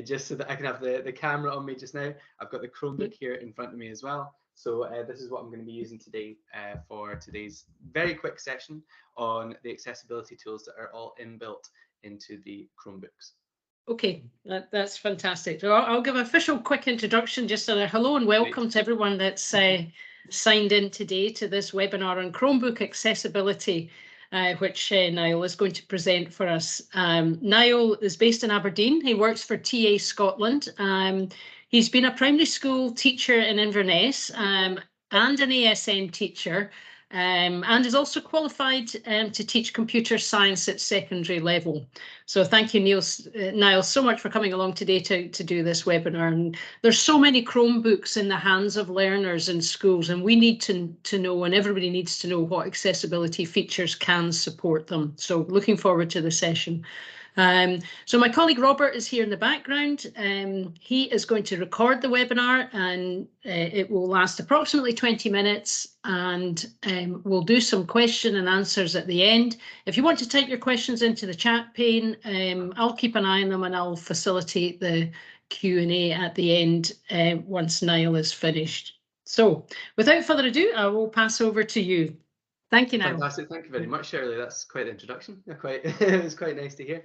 just so that I can have the camera on me just now. I've got the Chromebook here in front of me as well. So this is what I'm going to be using today for today's very quick session on the accessibility tools that are all inbuilt into the Chromebooks. Okay, that's fantastic. So I'll give an official quick introduction, just a hello and welcome to everyone that's signed in today to this webinar on Chromebook accessibility, which Niall is going to present for us. Niall is based in Aberdeen. He works for TA Scotland. He's been a primary school teacher in Inverness and an ASM teacher. And is also qualified to teach computer science at secondary level. So thank you, Niall, so much for coming along today to do this webinar. And there's so many Chromebooks in the hands of learners in schools, and we need to know, and everybody needs to know, what accessibility features can support them. So looking forward to the session. So my colleague Robert is here in the background. He is going to record the webinar, and it will last approximately 20 minutes, and we'll do some question and answers at the end. If you want to type your questions into the chat pane, I'll keep an eye on them and I'll facilitate the Q&A at the end once Niall is finished. So without further ado, I will pass over to you. Thank you, Niall. Fantastic. Thank you very much, Shirley. That's quite the introduction. It was quite nice to hear.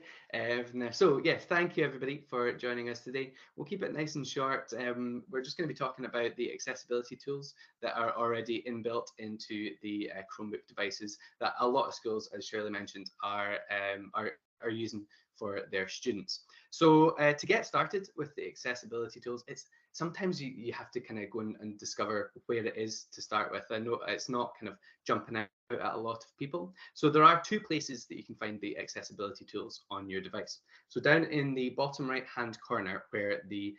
So yeah, thank you everybody for joining us today. We'll keep it nice and short. We're just going to be talking about the accessibility tools that are already inbuilt into the Chromebook devices that a lot of schools, as Shirley mentioned, are using for their students. So to get started with the accessibility tools, sometimes you have to kind of go and discover where it is to start with. I know it's not kind of jumping out at a lot of people. So there are two places that you can find the accessibility tools on your device. So down in the bottom right hand corner where the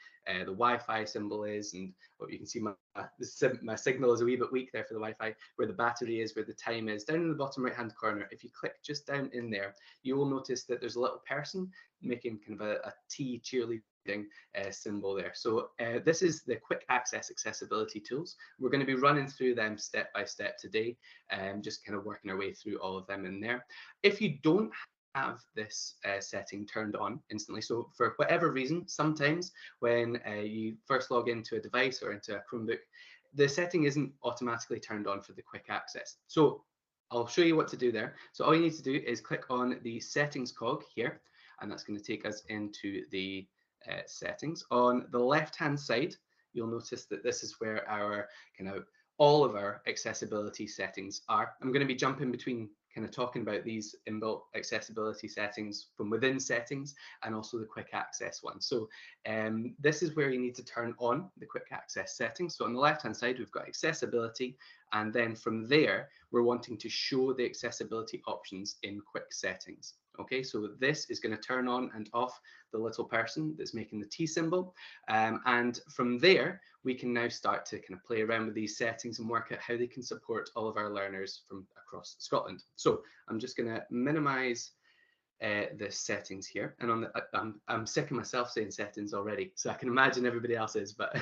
Wi-Fi symbol is, and what you can see my signal is a wee bit weak there for the Wi-Fi, where the battery is, where the time is, down in the bottom right hand corner, if you click just down in there, you will notice that there's a little person making kind of a T cheerleading symbol there. So this is the quick access accessibility tools. We're going to be running through them step by step today, just kind of working our way through all of them in there. If you don't have this setting turned on instantly, so for whatever reason, sometimes when you first log into a device or into a Chromebook, the setting isn't automatically turned on for the quick access. So I'll show you what to do there. So all you need to do is click on the settings cog here, and that's going to take us into the settings. On the left hand side, you'll notice that this is where our all of our accessibility settings are. I'm going to be jumping between kind of talking about these inbuilt accessibility settings from within settings and also the quick access one. So this is where you need to turn on the quick access settings. So on the left hand side, we've got accessibility, and then from there we're wanting to show the accessibility options in quick settings. Okay, so this is going to turn on and off the little person that's making the T symbol. And from there, we can now start to kind of play around with these settings and work out how they can support all of our learners from across Scotland. So I'm just going to minimize the settings here, and on the I'm sick of myself saying settings already, so I can imagine everybody else is, but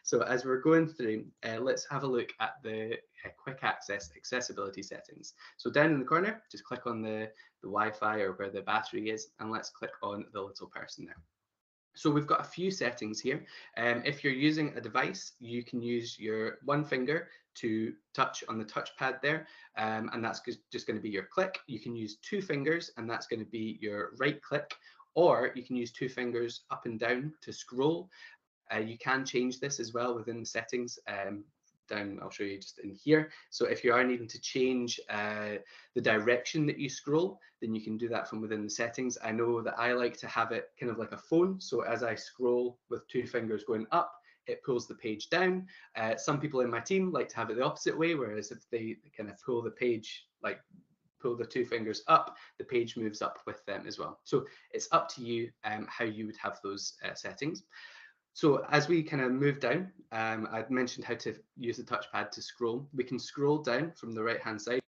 so as we're going through, let's have a look at the quick access accessibility settings. So down in the corner, just click on the Wi-Fi or where the battery is, and let's click on the little person there. So we've got a few settings here. If you're using a device, you can use your one finger to touch on the touchpad there, and that's just going to be your click. You can use two fingers, and that's going to be your right click, or you can use two fingers up and down to scroll. You can change this as well within the settings. Down, I'll show you just in here. So if you are needing to change the direction that you scroll, then you can do that from within the settings. I know that I like to have it kind of like a phone. So as I scroll with two fingers going up, it pulls the page down. Some people in my team like to have it the opposite way, whereas if they kind of pull the page, like pull the two fingers up, the page moves up with them as well. So it's up to you how you would have those settings. So as we kind of move down, I'd mentioned how to use the touchpad to scroll. We can scroll down from the right-hand side.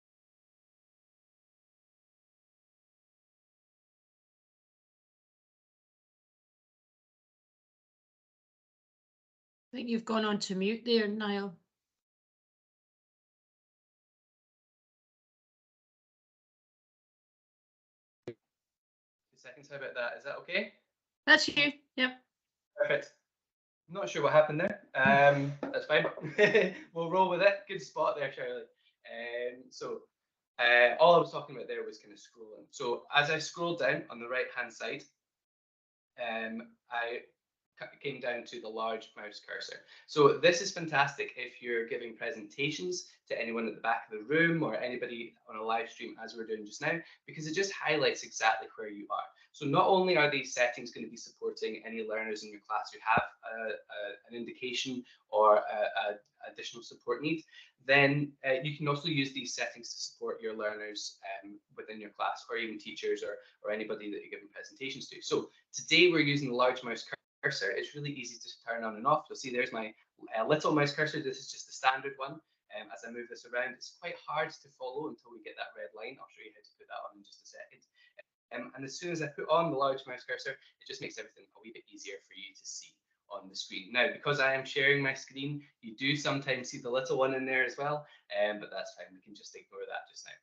I think you've gone on to mute there, Niall. Seconds, how about that? Is that okay? That's you. Yep. Perfect. I'm not sure what happened there. That's fine. We'll roll with it. Good spot there, Shirley. All I was talking about there was kind of scrolling. So as I scrolled down on the right-hand side, I came down to the large mouse cursor. So this is fantastic if you're giving presentations to anyone at the back of the room or anybody on a live stream as we're doing just now, because it just highlights exactly where you are. So not only are these settings going to be supporting any learners in your class who have an indication or additional support need, then you can also use these settings to support your learners within your class, or even teachers or anybody that you're giving presentations to. So today we're using the large mouse cursor. It's really easy to turn on and off. You'll see there's my little mouse cursor. This is just the standard one. As I move this around, it's quite hard to follow until we get that red line. I'll show you how to put that on in just a second. And as soon as I put on the large mouse cursor, it just makes everything a wee bit easier for you to see on the screen. Now, because I am sharing my screen, you do sometimes see the little one in there as well, but that's fine. We can just ignore that just now.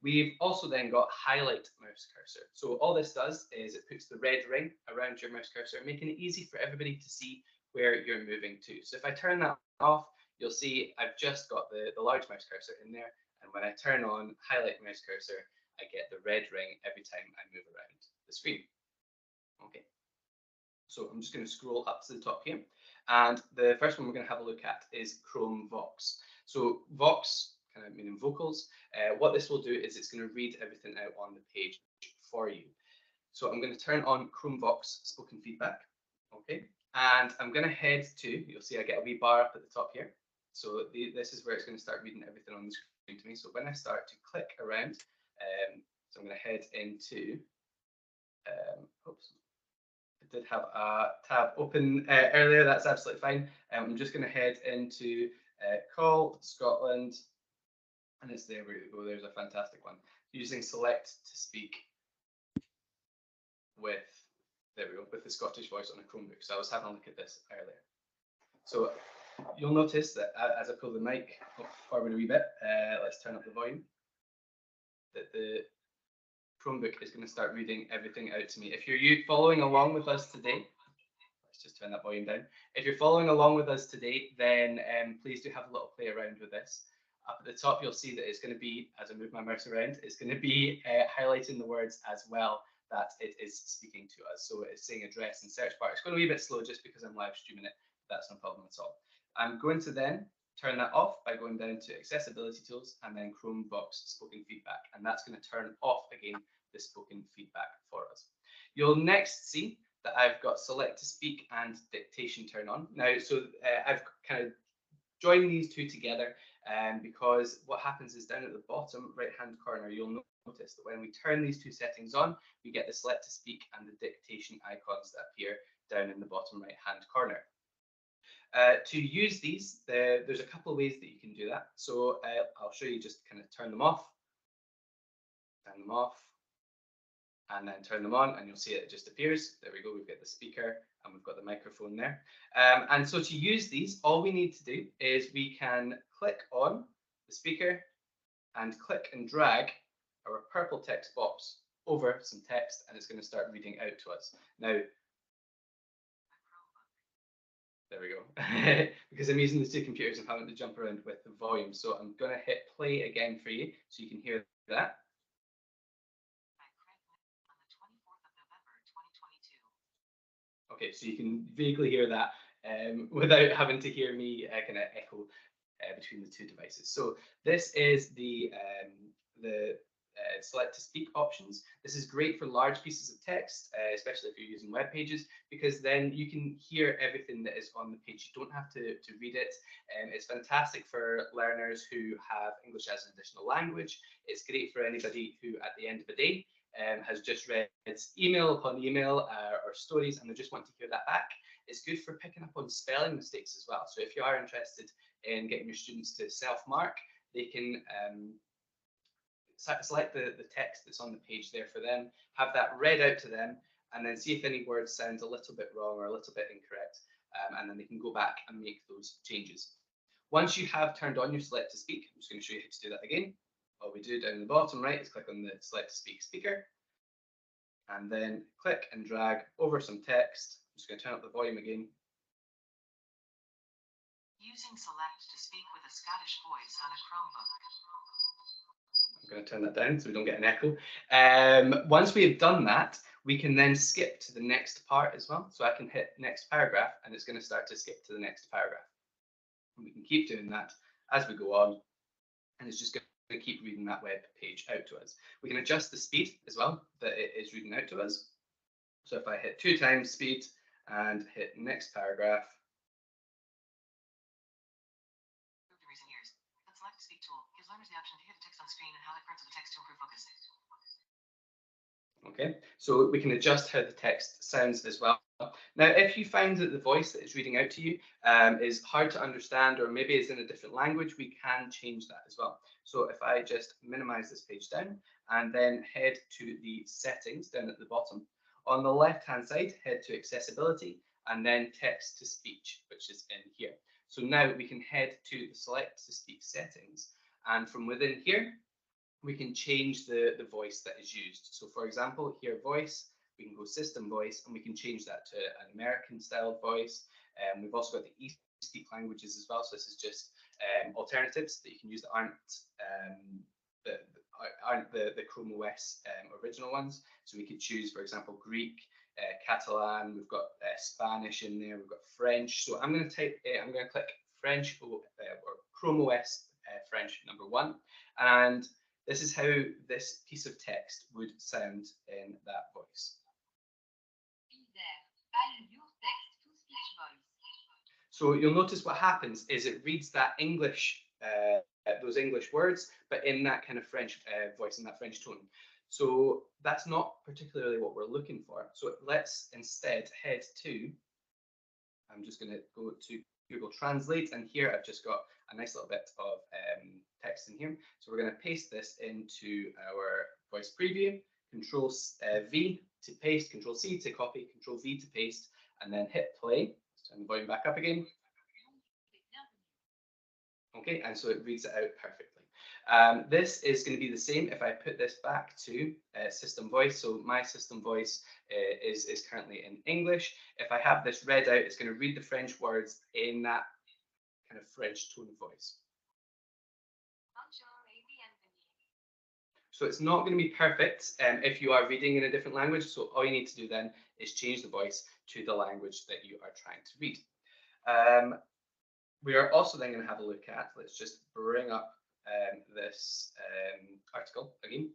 We've also then got highlight mouse cursor. So all this does is it puts the red ring around your mouse cursor, making it easy for everybody to see where you're moving to. So if I turn that off, you'll see I've just got the large mouse cursor in there. And when I turn on highlight mouse cursor, I get the red ring every time I move around the screen. Okay. So I'm just going to scroll up to the top here. And the first one we're going to have a look at is Chromebook. So Vox, kind of meaning vocals. What this will do is it's going to read everything out on the page for you. So I'm going to turn on Chromebook spoken feedback. Okay. And I'm going to head to, you'll see I get a wee bar up at the top here. So this is where it's going to start reading everything on the screen to me. So when I start to click around, so I'm going to head into, oops, I did have a tab open earlier, that's absolutely fine. I'm just going to head into Call Scotland, and it's there where you go. There's a fantastic one. Using select to speak with, there we go, with the Scottish voice on a Chromebook. So I was having a look at this earlier. So you'll notice that as I pull the mic forward a wee bit, let's turn up the volume, that the Chromebook is going to start reading everything out to me. If you're following along with us today, let's just turn that volume down. If you're following along with us today, then please do have a little play around with this. Up at the top, you'll see that it's going to be, as I move my mouse around, it's going to be highlighting the words as well that it is speaking to us. So it's saying address and search bar. It's going to be a bit slow just because I'm live streaming it. That's no problem at all. I'm going to then turn that off by going down to accessibility tools and then Chromebook spoken feedback. And that's going to turn off again the spoken feedback for us. You'll next see that I've got select to speak and dictation turn on. Now, so I've kind of joined these two together because what happens is down at the bottom right-hand corner, you'll notice that when we turn these two settings on, we get the select to speak and the dictation icons that appear down in the bottom right-hand corner. To use these, there's a couple of ways that you can do that. So I'll show you, just kind of turn them off, and then turn them on, and you'll see it just appears. There we go, we've got the speaker and we've got the microphone there. And so to use these, all we need to do is we can click on the speaker and click and drag our purple text box over some text, and it's going to start reading out to us. Now, there we go. Because I'm using the two computers, I'm having to jump around with the volume. So I'm going to hit play again for you so you can hear that. Okay, so you can vaguely hear that without having to hear me kind of echo between the two devices. So this is the select to speak options. This is great for large pieces of text, especially if you're using web pages, because then you can hear everything that is on the page. You don't have to read it. It's fantastic for learners who have English as an additional language. It's great for anybody who, at the end of the day, has just read email upon email or stories, and they just want to hear that back. It's good for picking up on spelling mistakes as well. So if you are interested in getting your students to self-mark, they can select the text that's on the page there for them, have that read out to them, and then see if any word sounds a little bit wrong or a little bit incorrect, and then they can go back and make those changes. Once you have turned on your select to speak, I'm just going to show you how to do that again. All we do down the bottom right is click on the select to speak speaker. and then click and drag over some text. I'm just going to turn up the volume again. Using select to speak with a Scottish voice on a Chromebook. I'm going to turn that down so we don't get an echo. Once we've done that, we can then skip to the next part as well. So I can hit next paragraph and it's going to start to skip to the next paragraph. And we can keep doing that as we go on. And it's just going to keep reading that web page out to us. We can adjust the speed as well that it is reading out to us. So if I hit 2 times speed and hit next paragraph. In recent years, the select to speak tool gives learners the option to hear the text on screen and highlight parts of the text to improve focus. Okay, so we can adjust how the text sounds as well. Now, if you find that the voice that is reading out to you is hard to understand, or maybe is in a different language, we can change that as well. So if I just minimize this page down and then head to the settings down at the bottom, on the left-hand side, head to accessibility and then text to speech, which is in here. So now we can head to the select to speak settings, and from within here, we can change the voice that is used. So for example, here voice, we can go system voice and we can change that to an American style voice. We've also got the eSpeak languages as well. So this is just alternatives that you can use that aren't the Chrome OS original ones. So we could choose, for example, Greek, Catalan, we've got Spanish in there, we've got French. So I'm going to type, I'm going to click French or Chrome OS French #1, and this is how this piece of text would sound in that voice. So you'll notice what happens is it reads that English, those English words, but in that kind of French voice, in that French tone. So that's not particularly what we're looking for. So let's instead head to, I'm just going to go to Google Translate, and here I've just got a nice little bit of text in here. So we're going to paste this into our voice preview, Control V to paste, Control C to copy, Control V to paste, and then hit play. Let's turn the volume back up again. Okay, and so it reads it out perfectly. This is going to be the same if I put this back to system voice. So my system voice is currently in English. If I have this read out, it's going to read the French words in that kind of French tone of voice. So it's not going to be perfect if you are reading in a different language. So all you need to do then is change the voice to the language that you are trying to read. We are also then going to have a look at, let's just bring up this article again,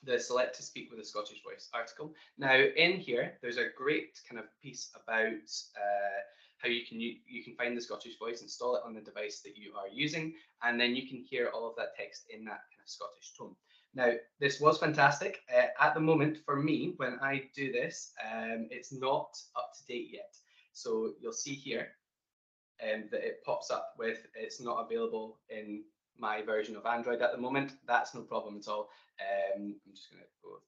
the Select to Speak with a Scottish Voice article. Now in here, there's a great kind of piece about how you can find the Scottish voice, install it on the device that you are using, and then you can hear all of that text in that kind of Scottish tone. Now, this was fantastic. At the moment, for me, when I do this, it's not up to date yet. So you'll see here that it pops up with it's not available in my version of Android at the moment. That's no problem at all. I'm just going to go,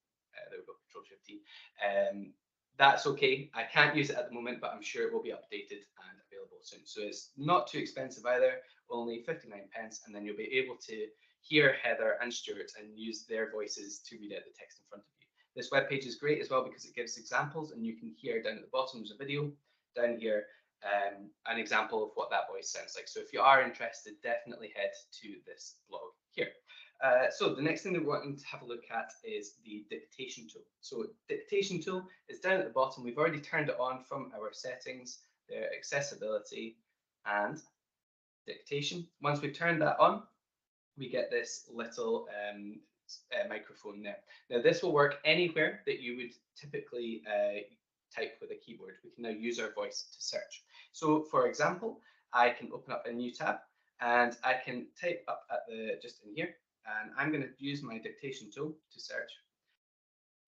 there we go, Control-Shift-T. That's okay. I can't use it at the moment, but I'm sure it will be updated and available soon. So it's not too expensive either, only 59 pence, and then you'll be able to hear Heather and Stuart and use their voices to read out the text in front of you. This web page is great as well because it gives examples, and you can hear down at the bottom, there's a video down here, an example of what that voice sounds like. So if you are interested, definitely head to this blog here. So the next thing that we're wanting to have a look at is the dictation tool. So dictation tool is down at the bottom. We've already turned it on from our settings, the accessibility and dictation. Once we've turned that on, we get this little microphone there. Now this will work anywhere that you would typically type with a keyboard. We can now use our voice to search. So for example, I can open up a new tab and I can type up at the just in here, and I'm going to use my dictation tool to search.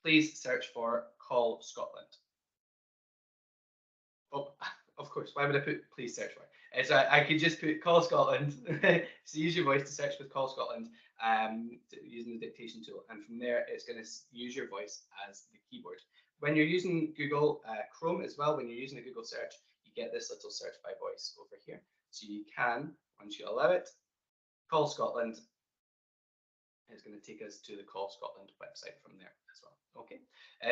Please search for Call Scotland. Oh, of course, why would I put please search for? So I could just put Call Scotland. So use your voice to search with Call Scotland using the dictation tool, and from there it's going to use your voice as the keyboard. When you're using Google Chrome as well, when you're using a Google search, you get this little search by voice over here. So you can, once you allow it, Call Scotland, It's going to take us to the Call Scotland website from there as well. Okay,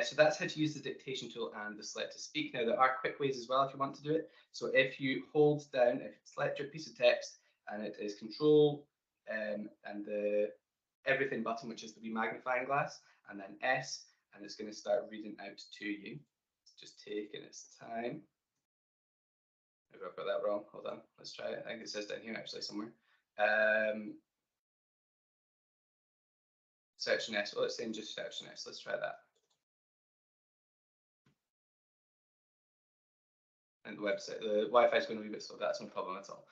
so that's how to use the dictation tool and the select to speak. Now there are quick ways as well if you want to do it. So if you hold down, if you select your piece of text and it is Control and the everything button, which is the wee magnifying glass, and then S, and it's going to start reading out to you. It's just taking its time. Maybe I've got that wrong. Hold on, let's try it. I think it says down here actually somewhere. Section S. Well, let's say just section S. Let's try that. And the website, the Wi-Fi is going to be a bit slow. That's no problem at all.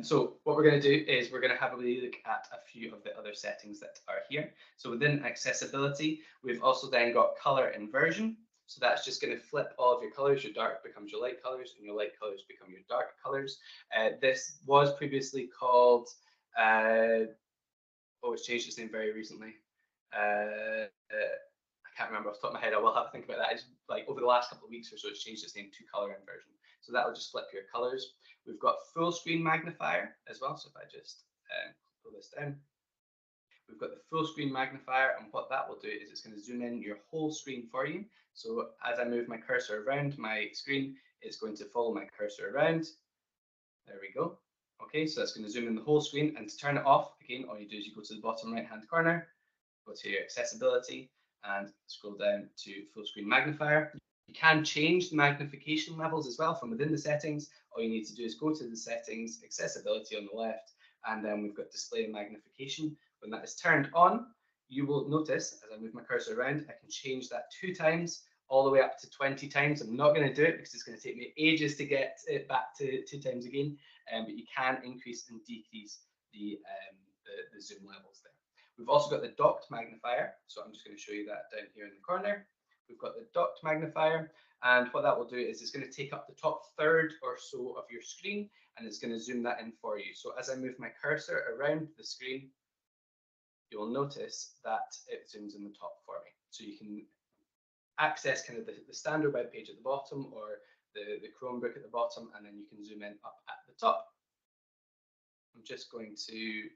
So what we're going to do is we're going to have a wee look at a few of the other settings that are here. So within accessibility, we've also then got color inversion. So that's just going to flip all of your colors. Your dark becomes your light colors, and your light colors become your dark colors. This was previously called, it's changed its name very recently. I can't remember off the top of my head. I will have to think about that. It's like over the last couple of weeks or so, it's changed its name to color inversion. So that will just flip your colors. We've got full screen magnifier as well. So if I just pull this down, we've got the full screen magnifier, and what that will do is it's going to zoom in your whole screen for you. So as I move my cursor around my screen, it's going to follow my cursor around. There we go. Okay, so that's going to zoom in the whole screen, and to turn it off, again, all you do is you go to the bottom right-hand corner, go to your accessibility, and scroll down to full screen magnifier. You can change the magnification levels as well from within the settings. All you need to do is go to the settings, accessibility on the left, and then we've got display and magnification. When that is turned on, you will notice as I move my cursor around, I can change that 2 times all the way up to 20 times. I'm not going to do it because it's going to take me ages to get it back to 2 times again, but you can increase and decrease the zoom levels there. We've also got the docked magnifier, so I'm just going to show you that down here in the corner. We've got the docked magnifier, and what that will do is it's going to take up the top third or so of your screen, and it's going to zoom that in for you. So as I move my cursor around the screen, you'll notice that it zooms in the top for me. So you can access kind of the standard web page at the bottom, or the Chromebook at the bottom, and then you can zoom in up at the top. I'm just going to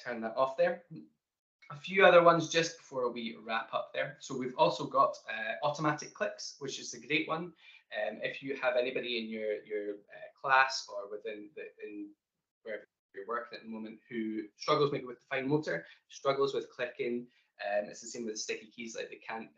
turn that off there. A few other ones just before we wrap up there. So we've also got automatic clicks, which is a great one. If you have anybody in your class or within wherever you're working at the moment who struggles maybe with the fine motor, struggles with clicking, it's the same with the sticky keys, like they can't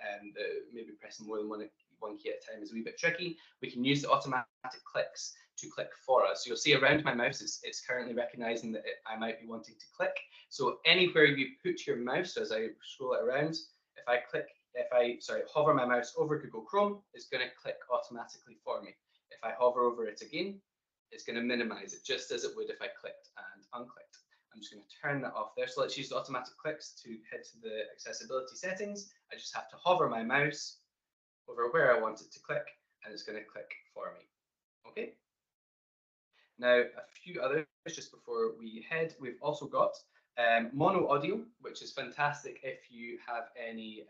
maybe pressing more than one key at a time is a wee bit tricky. We can use the automatic clicks to click for us. So you'll see around my mouse, it's currently recognizing that I might be wanting to click. So anywhere you put your mouse, as I scroll it around, if I hover my mouse over Google Chrome, it's going to click automatically for me. If I hover over it again, it's going to minimize it just as it would if I clicked and unclicked. I'm just going to turn that off there. So let's use the automatic clicks to head to the accessibility settings. I just have to hover my mouse over where I want it to click, and it's going to click for me. Okay. Now, a few others just before we head. We've also got mono audio, which is fantastic if you have any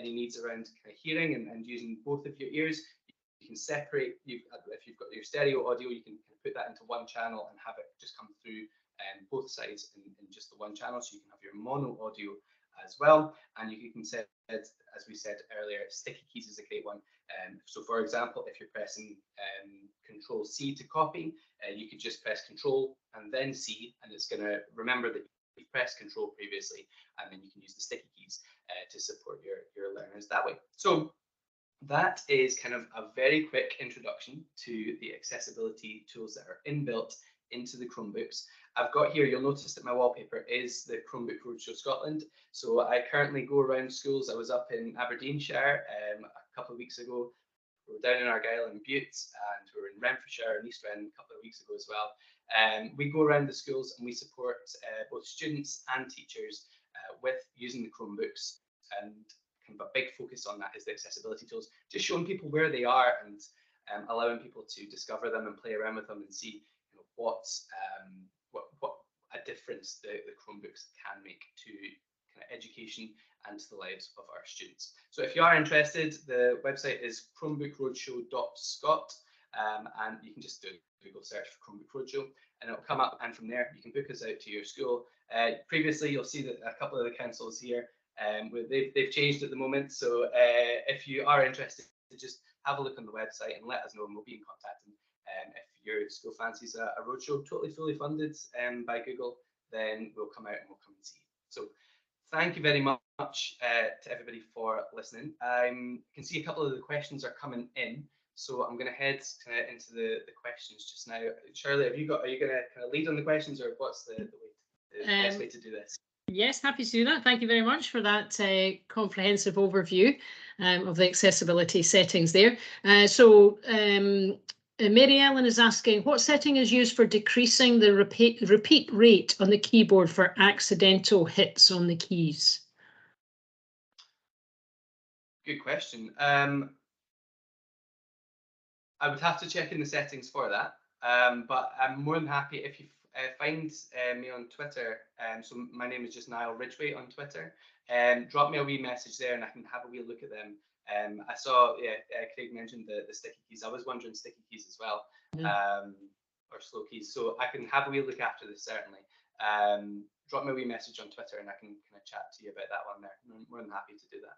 needs around kind of hearing and using both of your ears. You can separate, if you've got your stereo audio, you can put that into one channel and have it just come through both sides in just the one channel, so you can have your mono audio as well. And you can set, as we said earlier, sticky keys is a great one. So for example, if you're pressing Control C to copy, you could just press Control and then C, and it's going to remember that you've pressed Control previously, and then you can use the sticky keys to support your learners that way. So that is kind of a very quick introduction to the accessibility tools that are inbuilt into the Chromebooks. I've got here, you'll notice that my wallpaper is the Chromebook Roadshow Scotland. So I currently go around schools. I was up in Aberdeenshire a couple of weeks ago. We were down in Argyll and Bute, and we were in Renfrewshire and East Wren a couple of weeks ago as well. We go around the schools and we support both students and teachers with using the Chromebooks, and kind of a big focus on that is the accessibility tools, just showing people where they are and allowing people to discover them and play around with them and see what a difference the Chromebooks can make to kind of education and to the lives of our students. So if you are interested, the website is chromebookroadshow.scot, and you can just do a Google search for Chromebook Roadshow, and it'll come up. And from there, you can book us out to your school. Previously, you'll see that a couple of the councils here, they've changed at the moment. So if you are interested, just have a look on the website and let us know, and we'll be in contact. And if your school fancies a roadshow totally fully funded by Google, then we'll come out and we'll come and see you. So thank you very much to everybody for listening. I can see a couple of the questions are coming in, so I'm going to head into the questions just now. Shirley, are you going to kind of lead on the questions, or what's the best way to do this? Yes, happy to do that. Thank you very much for that comprehensive overview of the accessibility settings there. Mary Ellen is asking, what setting is used for decreasing the repeat rate on the keyboard for accidental hits on the keys? Good question. I would have to check in the settings for that, but I'm more than happy if you find me on Twitter. So my name is just Niall Ridgway on Twitter. Drop me a wee message there and I can have a wee look at them. I saw, Craig mentioned the sticky keys. I was wondering sticky keys as well, or slow keys. So I can have a wee look after this, certainly. Drop me a wee message on Twitter and I can kind of chat to you about that one there. I'm more than happy to do that.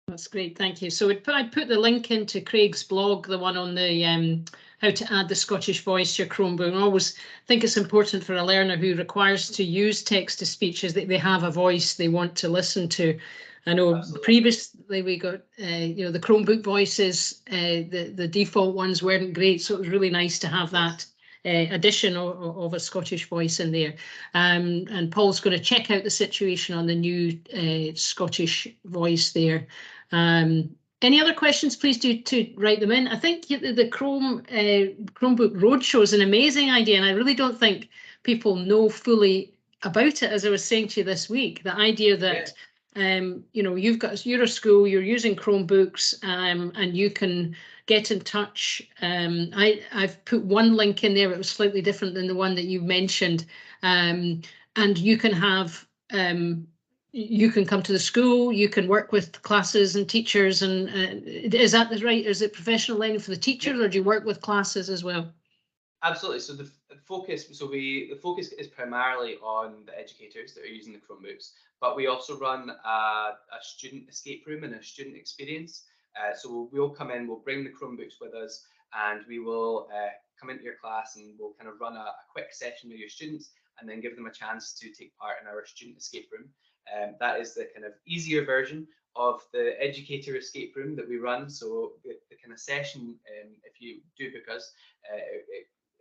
That's great, thank you. So I'd put the link into Craig's blog, the one on the how to add the Scottish voice to your Chromebook. I always think it's important for a learner who requires to use text-to-speech is that they have a voice they want to listen to. I know Absolutely. Previously we got the Chromebook voices, the default ones weren't great, so it was really nice to have that addition of a Scottish voice in there. And Paul's going to check out the situation on the new Scottish voice there. Any other questions, please do to write them in. I think the Chromebook Roadshow is an amazing idea, and I really don't think people know fully about it, as I was saying to you this week. The idea that you're a school, you're using Chromebooks, and you can get in touch. I've put one link in there. It was slightly different than the one that you mentioned, and you can have. You can come to the school, you can work with classes and teachers, and is that right? Is it professional learning for the teachers, or do you work with classes as well? Absolutely. So the focus is primarily on the educators that are using the Chromebooks, but we also run a student escape room and a student experience. So we'll come in, we'll bring the Chromebooks with us, and we will come into your class and we'll kind of run a quick session with your students, and then give them a chance to take part in our student escape room. That is the kind of easier version of the educator escape room that we run. So the kind of session, if you do book us,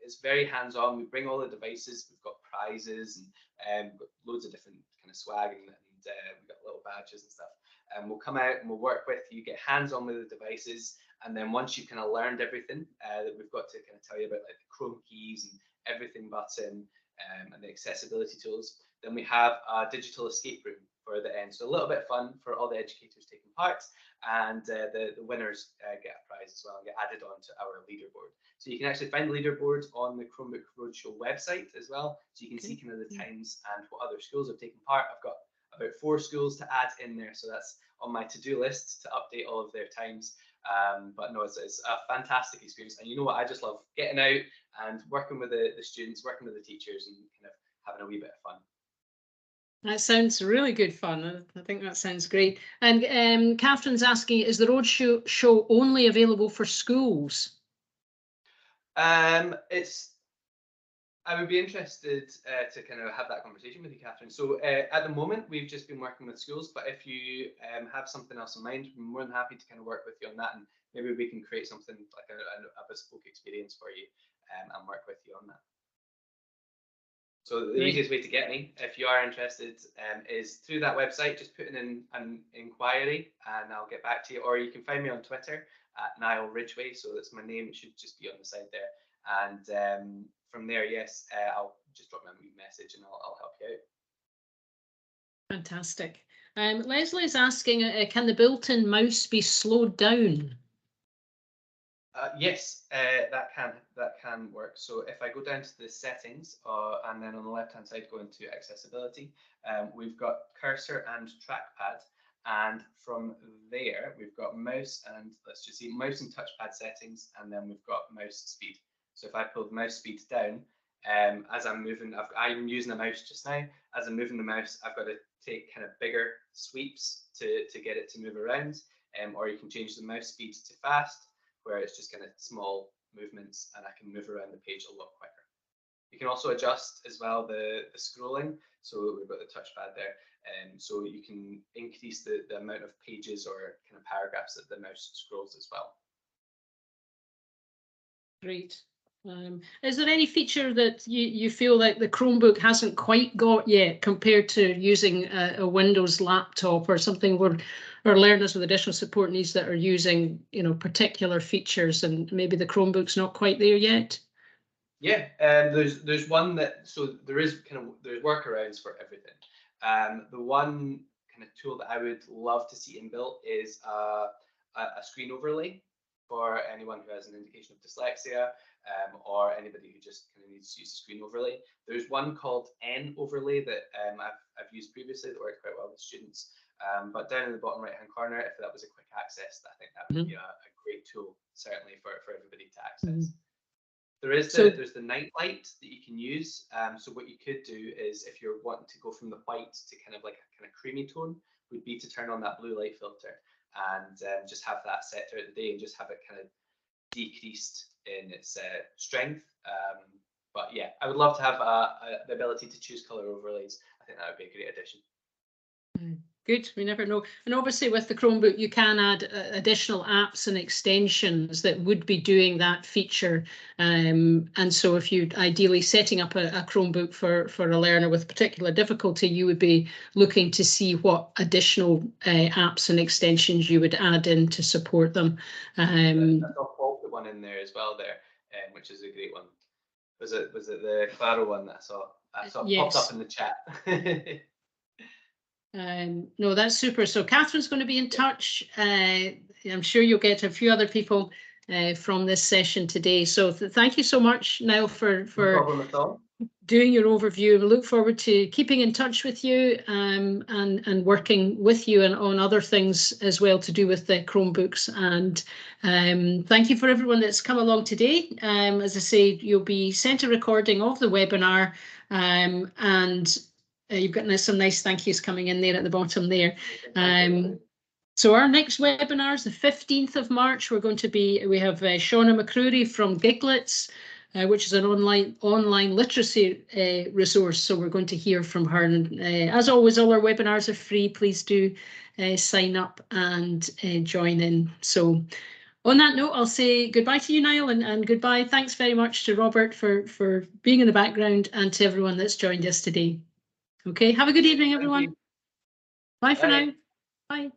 it's very hands-on. We bring all the devices. We've got prizes and got loads of different kind of swag, and we've got little badges and stuff. And we'll come out and we'll work with you, get hands-on with the devices, and then once you've kind of learned everything that we've got to kind of tell you about, like the Chrome keys and everything button and the accessibility tools, then we have a digital escape room for the end. So a little bit of fun for all the educators taking part, and the winners get a prize as well and get added on to our leaderboard. So you can actually find the leaderboard on the Chromebook Roadshow website as well, so you can see kind of the times and what other schools have taken part. I've got about 4 schools to add in there, so that's on my to-do list to update all of their times. But no, it's a fantastic experience, and you know what, I just love getting out and working with the students, working with the teachers, and kind of having a wee bit of fun. That sounds really good fun. I think that sounds great. And Catherine's asking, is the Roadshow only available for schools? I would be interested to kind of have that conversation with you, Catherine. So at the moment, we've just been working with schools, but if you have something else in mind, we're more than happy to kind of work with you on that, and maybe we can create something like a bespoke experience for you and work with you on that. So the easiest way to get me, if you are interested, is through that website. Just put in an inquiry and I'll get back to you. Or you can find me on Twitter at Niall Ridgway. So that's my name. It should just be on the side there. And from there, yes, I'll just drop me a wee message and I'll help you out. Fantastic. Leslie is asking, can the built-in mouse be slowed down? Yes, that can work. So if I go down to the settings and then on the left hand side go into accessibility, we've got cursor and trackpad, And from there, we've got mouse and let's just see mouse and touchpad settings, and then we've got mouse speed. So if I pull the mouse speed down, as I'm moving, I'm using a mouse just now. As I'm moving the mouse, I've got to take kind of bigger sweeps to get it to move around. Or you can change the mouse speed to fast, where it's just kind of small movements and I can move around the page a lot quicker. You can also adjust as well the scrolling. So we've got the touchpad there. So you can increase the amount of pages or kind of paragraphs that the mouse scrolls as well. Great. Is there any feature that you feel like the Chromebook hasn't quite got yet compared to using a Windows laptop or something where our learners with additional support needs that are using, you know, particular features and maybe the Chromebook's not quite there yet? Yeah, there's one that, so there's workarounds for everything. The one kind of tool that I would love to see inbuilt is a screen overlay for anyone who has an indication of dyslexia, or anybody who just kind of needs to use a screen overlay. There's one called N overlay that I've used previously that worked quite well with students. But down in the bottom right hand corner, if that was a quick access, I think that would be a great tool, certainly for everybody to access. There's the night light that you can use. So what you could do is, if you're wanting to go from the white to kind of like a kind of creamy tone, would be to turn on that blue light filter and just have that set throughout the day and just have it kind of decreased in its strength. But yeah, I would love to have the ability to choose color overlays. I think that would be a great addition. Good, we never know. And obviously with the Chromebook, you can add additional apps and extensions that would be doing that feature. And so if you ideally setting up a Chromebook for a learner with particular difficulty, you would be looking to see what additional apps and extensions you would add in to support them. I saw the one in there as well there, which is a great one. Was it the Claro one that I saw yes. popped up in the chat? No, that's super. So Catherine's going to be in touch. I'm sure you'll get a few other people from this session today. So thank you so much, Niall, for No problem at all. Doing your overview. We look forward to keeping in touch with you and working with you and on other things as well to do with the Chromebooks. And thank you for everyone that's come along today. As I say, you'll be sent a recording of the webinar, and you've got some nice thank yous coming in there at the bottom there. So our next webinar is the 15th of March. We have Shauna McCrory from Giglets, which is an online literacy resource. So we're going to hear from her. And as always, all our webinars are free. Please do sign up and join in. So on that note, I'll say goodbye to you, Niall, and goodbye. Thanks very much to Robert for being in the background and to everyone that's joined us today. Okay, have a good evening, everyone. Bye for now. Bye.